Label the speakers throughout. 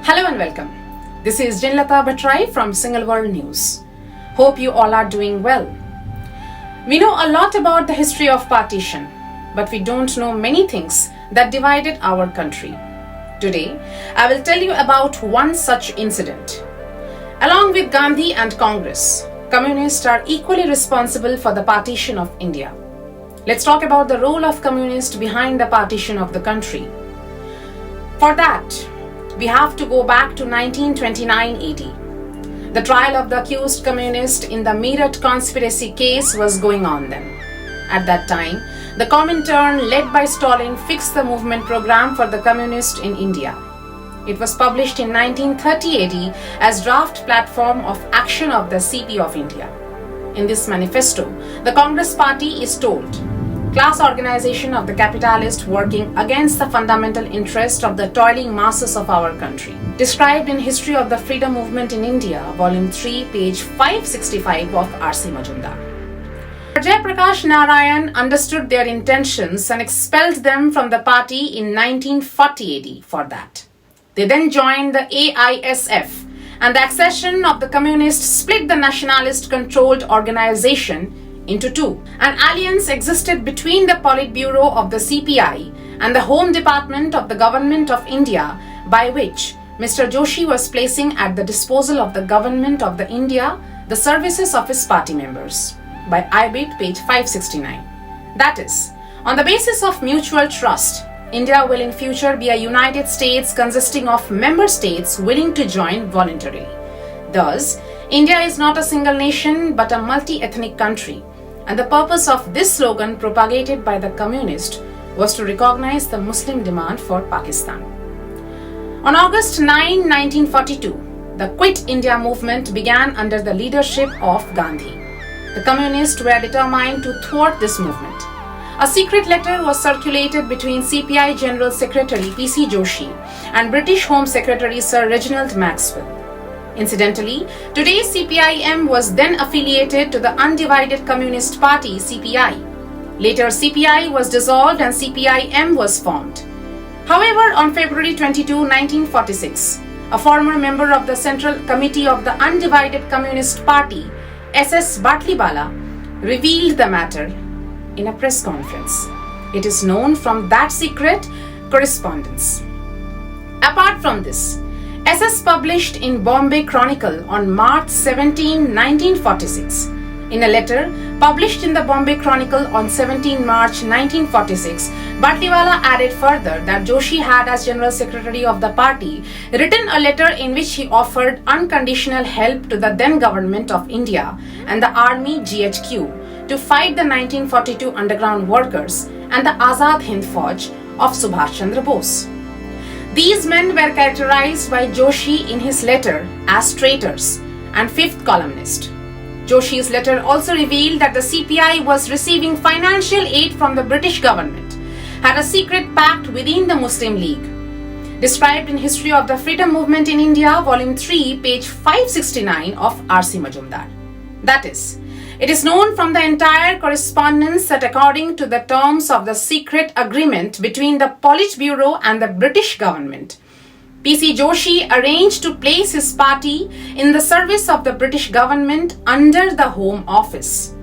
Speaker 1: Hello and welcome. This is Jinlata Bhatrai from Single World News. Hope you all are doing well. We know a lot about the history of partition, but we don't know many things that divided our country. Today, I will tell you about one such incident. Along with Gandhi and Congress, communists are equally responsible for the partition of India. Let's talk about the role of communists behind the partition of the country. For that, we have to go back to 1929 AD. The trial of the accused communist in the Meerut conspiracy case was going on then. At that time, the Comintern led by Stalin fixed the movement program for the communists in India. It was published in 1930 AD as draft platform of action of the CP of India. In this manifesto, the Congress party is told, class organization of the capitalist working against the fundamental interest of the toiling masses of our country. Described in History of the Freedom Movement in India, Volume 3, page 565 of R.C. Majumdar. Jayaprakash Narayan understood their intentions and expelled them from the party in 1940 AD for that. They then joined the AISF, and the accession of the communists split the nationalist-controlled organization into two. An alliance existed between the Politburo of the CPI and the Home Department of the Government of India, by which Mr. Joshi was placing at the disposal of the Government of the India the services of his party members. By IBIT, page 569. That is, on the basis of mutual trust, India will in future be a United States consisting of member states willing to join voluntarily. Thus, India is not a single nation but a multi-ethnic country. And the purpose of this slogan propagated by the communists was to recognize the Muslim demand for Pakistan. On August 9, 1942, the Quit India movement began under the leadership of Gandhi. The communists were determined to thwart this movement. A secret letter was circulated between CPI General Secretary P.C. Joshi and British Home Secretary Sir Reginald Maxwell. Incidentally, today's CPIM was then affiliated to the Undivided Communist Party CPI. Later, CPI was dissolved and CPIM was formed. However, on February 22, 1946, a former member of the Central Committee of the Undivided Communist Party, S.S. Batliwala, revealed the matter in a press conference. It is known from that secret correspondence. Apart from this, SS published in Bombay Chronicle on March 17, 1946. In a letter published in the Bombay Chronicle on 17 March 1946, Batliwala added further that Joshi had, as General Secretary of the party, written a letter in which he offered unconditional help to the then government of India and the Army GHQ to fight the 1942 underground workers and the Azad Hind Fauj of Subhash Chandra Bose. These men were characterized by Joshi in his letter as traitors and fifth columnist. Joshi's letter also revealed that the CPI was receiving financial aid from the British government, had a secret pact within the Muslim League. Described in History of the Freedom Movement in India, Volume 3, page 569 of R.C. Majumdar. That is, it is known from the entire correspondence that according to the terms of the secret agreement between the Politburo and the British government, P.C. Joshi arranged to place his party in the service of the British government under the Home Office.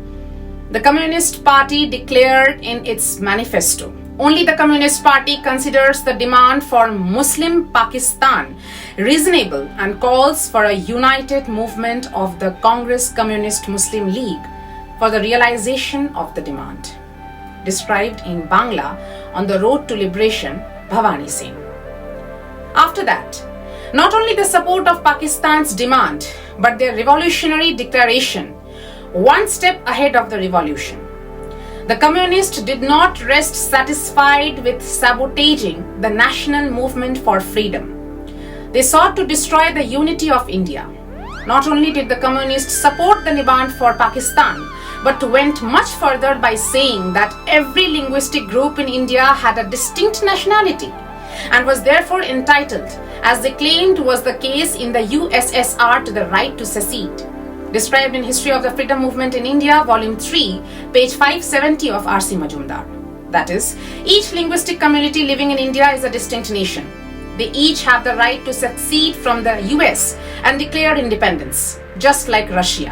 Speaker 1: The Communist Party declared in its manifesto, only the Communist Party considers the demand for Muslim Pakistan reasonable and calls for a united movement of the Congress Communist Muslim League for the realization of the demand. Described in Bangla on the Road to Liberation, Bhavani Singh. After that, not only the support of Pakistan's demand, but their revolutionary declaration, one step ahead of the revolution. The communists did not rest satisfied with sabotaging the national movement for freedom. They sought to destroy the unity of India. Not only did the communists support the demand for Pakistan, but went much further by saying that every linguistic group in India had a distinct nationality and was therefore entitled, as they claimed was the case in the USSR, to the right to secede. Described in History of the Freedom Movement in India, Volume 3, page 570 of R.C. Majumdar. That is, each linguistic community living in India is a distinct nation. They each have the right to secede from the US and declare independence, just like Russia.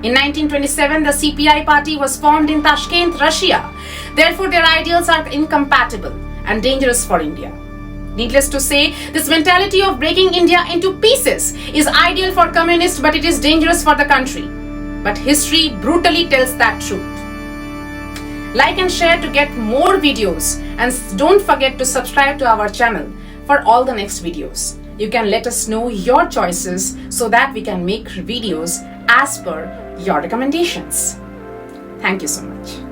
Speaker 1: In 1927, the CPI party was formed in Tashkent, Russia. Therefore, their ideals are incompatible and dangerous for India. Needless to say, this mentality of breaking India into pieces is ideal for communists, but it is dangerous for the country. But history brutally tells that truth. Like and share to get more videos, and don't forget to subscribe to our channel for all the next videos. You can let us know your choices so that we can make videos as per your recommendations. Thank you so much.